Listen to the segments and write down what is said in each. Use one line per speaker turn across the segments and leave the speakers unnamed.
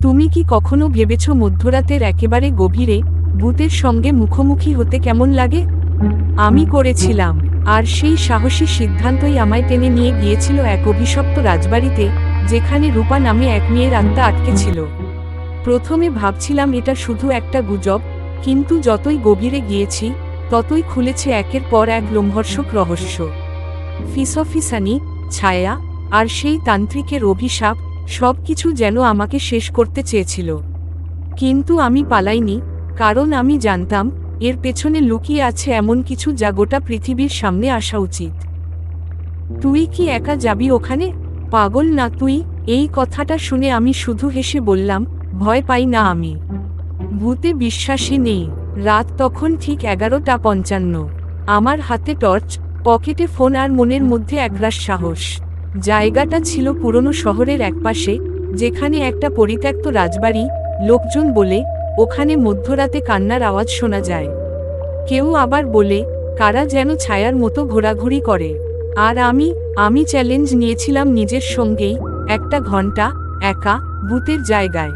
তুমি কি কখনো ভেবেছ মধ্যরাতের একেবারে গভীরে ভূতের সঙ্গে মুখোমুখি হতে কেমন লাগে? আমি করেছিলাম। আর সেই সাহসী সিদ্ধান্তই আমায় টেনে নিয়ে গিয়েছিল এক অভিশপ্ত রাজবাড়িতে, যেখানে রূপা নামে এক মেয়ের আত্মা আটকে ছিল। প্রথমে ভাবছিলাম এটা শুধু একটা গুজব, কিন্তু যতই গভীরে গিয়েছি ততই খুলেছে একের পর এক লোমহর্ষক রহস্য। ফিসফিসানি, ছায়া, আর সেই তান্ত্রিকের অভিশাপ, সব কিছু যেন আমাকে শেষ করতে চেয়েছিল। কিন্তু আমি পালাইনি, কারণ আমি জানতাম এর পেছনে লুকিয়ে আছে এমন কিছু যা গোটা পৃথিবীর সামনে আসা উচিত। তুই কি একা যাবি ওখানে? পাগল না তুই? এই কথাটা শুনে আমি শুধু হেসে বললাম, ভয় পাই না আমি। ভূতে বিশ্বাসী নেই। রাত তখন ঠিক 11:55। আমার হাতে টর্চ, পকেটে ফোন আর মনের মধ্যে একরাশ সাহস। জায়গাটা ছিল পুরনো শহরের একপাশে, যেখানে একটা পরিত্যক্ত রাজবাড়ি। লোকজন বলে ওখানে মধ্যরাতে কান্নার আওয়াজ শোনা যায়। কেউ আবার বলে কারা যেন ছায়ার মতো ঘোরাঘুরি করে। আর আমি চ্যালেঞ্জ নিয়েছিলাম নিজের সঙ্গেই, একটা ঘন্টা একা ভূতের জায়গায়।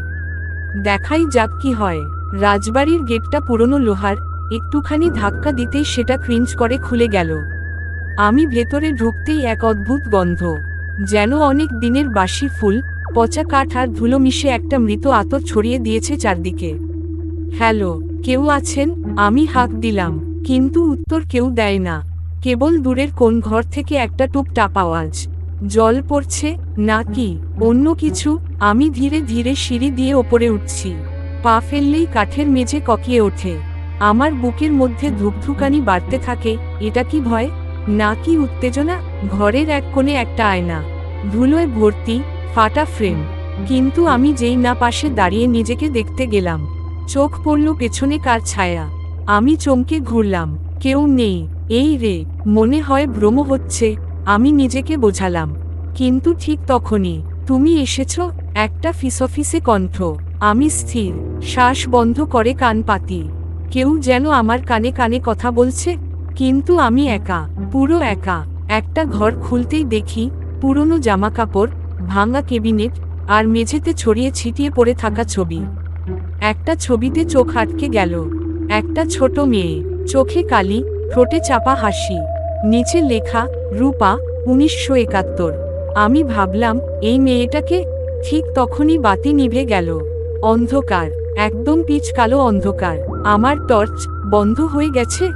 দেখাই যাক কি হয়। রাজবাড়ির গেটটা পুরনো লোহার, একটুখানি ধাক্কা দিতেই সেটা ক্রিঞ্চ করে খুলে গেল। আমি ভেতরে ঢুকতেই এক অদ্ভুত গন্ধ, যেন অনেক দিনের বাসি ফুল, পচা কাঠ আর ধুলো মিশে একটা মৃত আতর ছড়িয়ে দিয়েছে চারদিকে। হ্যালো, কেউ আছেন? আমি হাঁক দিলাম, কিন্তু উত্তর কেউ দেয় না। কেবল দূরের কোন ঘর থেকে একটা টুপটাপ আওয়াজ। জল পড়ছে নাকি অন্য কিছু? আমি ধীরে ধীরে সিঁড়ি দিয়ে ওপরে উঠছি। পা ফেললেই কাঠের মেঝে কঁকিয়ে ওঠে। আমার বুকের মধ্যে ধুকধুকানি বাড়তে থাকে। এটা কি ভয় নাকি উত্তেজনা? ঘরের এক কোণে একটা আয়না, ধুলোয় ভর্তি, ফাটা ফ্রেম। কিন্তু আমি যেই না পাশে দাঁড়িয়ে নিজেকে দেখতে গেলাম, চোখ পড়ল পেছনে কার ছায়া। আমি চমকে ঘুরলাম, কেউ নেই। এই রে, মনে হয় ভ্রম হচ্ছে, আমি নিজেকে বোঝালাম। কিন্তু ঠিক তখনই তুমি এসেছ। একটা ফিসফিসে কণ্ঠ। আমি স্থির, শ্বাস বন্ধ করে কান পাতি। কেউ যেন আমার কানে কানে কথা বলছে, কিন্তু আমি একা, পুরো একা। একটা ঘর খুলতেই দেখি পুরনো জামাকাপড়, ভাঙা ক্যাবিনেট, আর মেঝেতে ছড়িয়ে ছিটিয়ে পড়ে থাকা ছবি। একটা ছবিতে চোখ আটকে গেল। একটা ছোট মেয়ে, চোখে কালি, ঠোঁটে চাপা হাসি। নিচে লেখা, রূপা, 1971। আমি ভাবলাম, এই মেয়েটাকে। ঠিক তখনই বাতি নিভে গেল। অন্ধকার, একদম পিচ কালো অন্ধকার। আমার টর্চ বন্ধ হয়ে গেছে।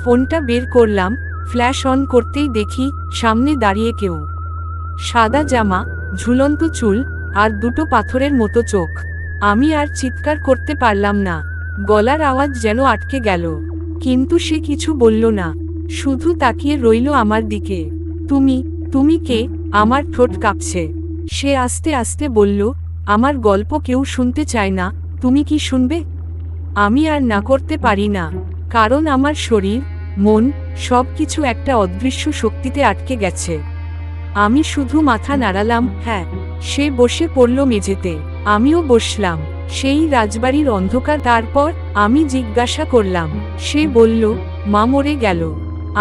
ফোনটা বের করলাম, ফ্ল্যাশ অন করতেই দেখি সামনে দাঁড়িয়ে কেউ। সাদা জামা, ঝুলন্ত চুল, আর দুটো পাথরের মতো চোখ। আমি আর চিৎকার করতে পারলাম না, গলার আওয়াজ যেন আটকে গেল। কিন্তু সে কিছু বলল না, শুধু তাকিয়ে রইল আমার দিকে। তুমি তুমি কে? আমার ঠোঁট কাঁপছে। সে আস্তে আস্তে বলল, আমার গল্প কেউ শুনতে চায় না, তুমি কি শুনবে? আমি আর না করতে পারি না, কারণ আমার শরীর, মন, সব কিছু একটা অদৃশ্য শক্তিতে আটকে গেছে। আমি শুধু মাথা নাড়ালাম, হ্যাঁ। সে বসে পড়ল মেঝেতে, আমিও বসলাম। সেই রাজবাড়ির অন্ধকার। তারপর আমি জিজ্ঞাসা করলাম। সে বলল, মা মরে গেল।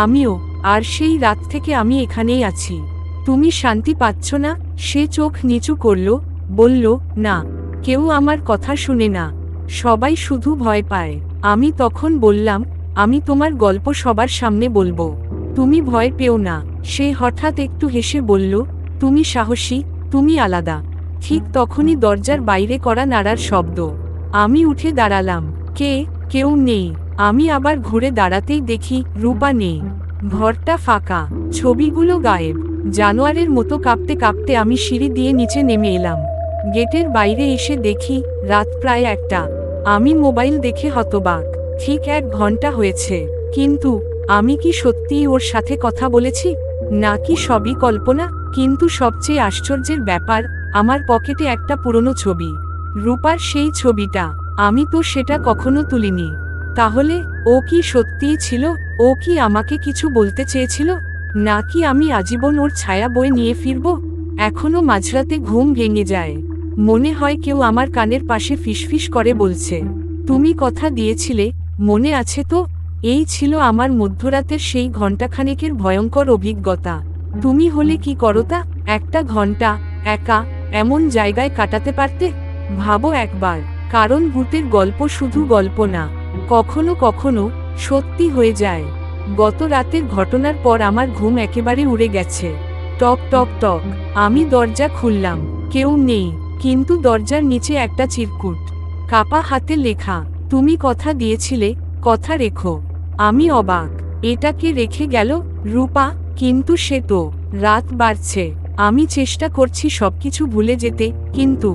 আমিও। আর সেই রাত থেকে আমি এখানেই আছি। তুমি শান্তি পাচ্ছ না? সে চোখ নিচু করল, বলল, না। কেউ আমার কথা শুনে না, সবাই শুধু ভয় পায়। আমি তখন বললাম, আমি তোমার গল্প সবার সামনে বলবো, তুমি ভয় পেও না। সে হঠাৎ একটু হেসে বলল, তুমি সাহসী, তুমি আলাদা। ঠিক তখনই দরজার বাইরে করা নাড়ার শব্দ। আমি উঠে দাঁড়ালাম। কেউ নেই। আমি আবার ঘুরে দাঁড়াতেই দেখি রূপা নেই। ঘরটা ফাঁকা, ছবিগুলো গায়েব। জানোয়ারের মতো কাঁপতে কাঁপতে আমি সিঁড়ি দিয়ে নিচে নেমে এলাম। গেটের বাইরে এসে দেখি রাত প্রায় 1টা। আমি মোবাইল দেখে হতবাক। ঠিক 1 ঘন্টা হয়েছে। কিন্তু আমি কি সত্যিই ওর সাথে কথা বলেছি, নাকি সবই কল্পনা? কিন্তু সবচেয়ে আশ্চর্যের ব্যাপার, আমার পকেটে একটা পুরনো ছবি। রূপার সেই ছবিটা। আমি তো সেটা কখনো তুলিনি। তাহলে ও কি সত্যিই ছিল? ও কি আমাকে কিছু বলতে চেয়েছিল, নাকি আমি আজীবন ওর ছায়া বয়ে নিয়ে ফিরব? এখনো মাঝরাতে ঘুম ভেঙে যায়। মনে হয় কেউ আমার কানের পাশে ফিসফিস করে বলছে, তুমি কথা দিয়েছিলে, মনে আছে তো? এই ছিল আমার মধ্যরাতের সেই ঘণ্টাখানেকের ভয়ঙ্কর অভিজ্ঞতা। তুমি হলে কি করতা? 1টা ঘন্টা একা এমন জায়গায় কাটাতে পারতে? ভাবো একবার, কারণ ভূতের গল্প শুধু গল্প না, কখনো কখনো সত্যি হয়ে যায়। গত রাতের ঘটনার পর আমার ঘুম একেবারে উড়ে গেছে। টক টক টক, আমি দরজা খুললাম, কেউ নেই, কিন্তু দরজার নিচে একটা চিরকুট, কাপা হাতে লেখা, তুমি কথা দিয়েছিলে, কথা রেখো। আমি অবাক, এটাকে রেখে গেল রূপা, কিন্তু সে তো। রাত বাড়ছে, আমি চেষ্টা করছি সবকিছু ভুলে যেতে, কিন্তু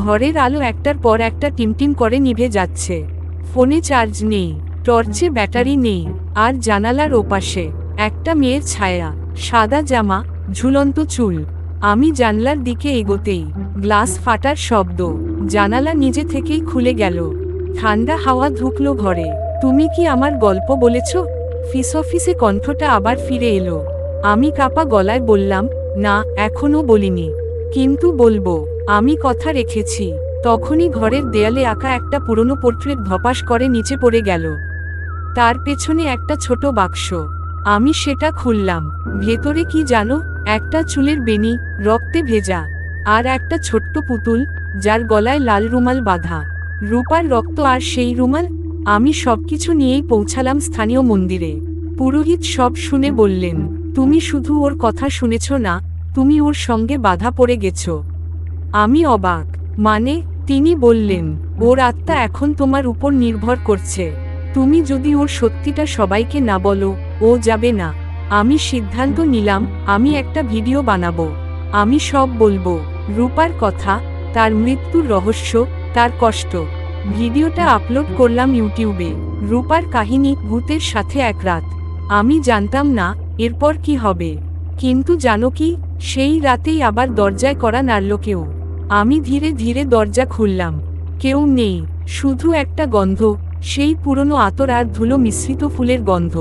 ঘরের আলো একটার পর একটা টিমটিম করে নিভে যাচ্ছে। ফোনে চার্জ নেই, টর্চে ব্যাটারি নেই, আর জানালার ওপাশে একটা মেয়ের ছায়া, সাদা জামা, ঝুলন্ত চুল। আমি জানলার দিকে এগোতেই গ্লাস ফাটার শব্দ, জানালা নিজে থেকেই খুলে গেল, ঠান্ডা হাওয়া ঢুকলো ঘরে। তুমি কি আমার গল্প বলেছ? ফিসফিসে কণ্ঠটা আবার ফিরে এলো। আমি কাপা গলায় বললাম, না, এখনো বলিনি, কিন্তু বলবো। আমি কথা রেখেছি। তখনই ঘরের দেয়ালে আঁকা একটা পুরনো পোর্ট্রেট ধপাস করে নিচে পড়ে গেল। তার পেছনে একটা ছোট বাক্স। আমি সেটা খুললাম। ভেতরে কি জানো? একটা চুলের বেনি, রক্তে ভেজা, আর একটা ছোট্ট পুতুল, যার গলায় লাল রুমাল বাঁধা। রূপার রক্ত আর সেই রুমাল। আমি সবকিছু নিয়েই পৌঁছালাম স্থানীয় মন্দিরে। পুরোহিত সব শুনে বললেন, তুমি শুধু ওর কথা শুনেছ না, তুমি ওর সঙ্গে বাধা পড়ে গেছো। আমি অবাক, মানে? তিনি বললেন, ওর আত্মা এখন তোমার উপর নির্ভর করছে। তুমি যদি ওর সত্যিটা সবাইকে না বলো, ও যাবে না। আমি সিদ্ধান্ত নিলাম, আমি একটা ভিডিও বানাবো। আমি সব বলবো, রূপার কথা, তার মৃত্যুর রহস্য, তার কষ্ট। ভিডিওটা আপলোড করলাম ইউটিউবে। রূপার কাহিনী, ভূতের সাথে এক রাত। আমি জানতাম না এরপর কি হবে, কিন্তু জানো কি, সেই রাতেই আবার দরজায় কড়া নাড়ল কেউ। আমি ধীরে ধীরে দরজা খুললাম। কেউ নেই, শুধু একটা গন্ধ, সেই পুরনো আতর আর ধুলো মিশ্রিত ফুলের গন্ধ।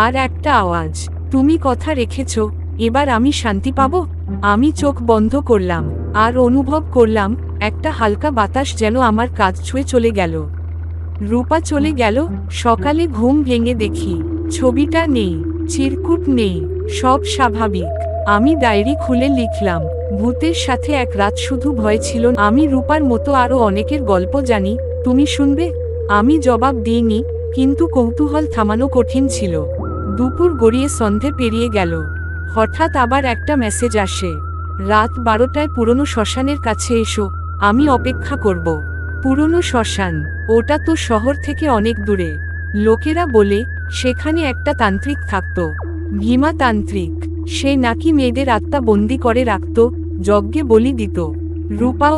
আর একটা আওয়াজ, তুমি কথা রেখেছ, এবার আমি শান্তি পাব। আমি চোখ বন্ধ করলাম, আর অনুভব করলাম একটা হালকা বাতাস যেন আমার কাঁধ ছুঁয়ে চলে গেল। রূপা চলে গেল। সকালে ঘুম ভেঙে দেখি ছবিটা নেই, চিরকুট নেই, সব স্বাভাবিক। আমি ডায়েরি খুলে লিখলাম, ভূতের সাথে এক রাত শুধু ভয় ছিল। আমি রূপার মতো আরও অনেকের গল্প জানি, তুমি শুনবে? আমি জবাব দিইনি, কিন্তু কৌতূহল থামানো কঠিন ছিল। দুপুর গড়িয়ে সন্ধে পেরিয়ে গেল। হঠাৎ আবার একটা মেসেজ আসে, রাত 12টায় পুরনো শ্মশানের কাছে এসো, আমি অপেক্ষা করব। পুরনো শ্মশান, ওটা তো শহর থেকে অনেক দূরে। লোকেরা বলে সেখানে একটা তান্ত্রিক থাকত, ভীমা তান্ত্রিক। সে নাকি মেয়েদের আত্মা বন্দি করে রাখত, যজ্ঞে বলি দিত। রূপা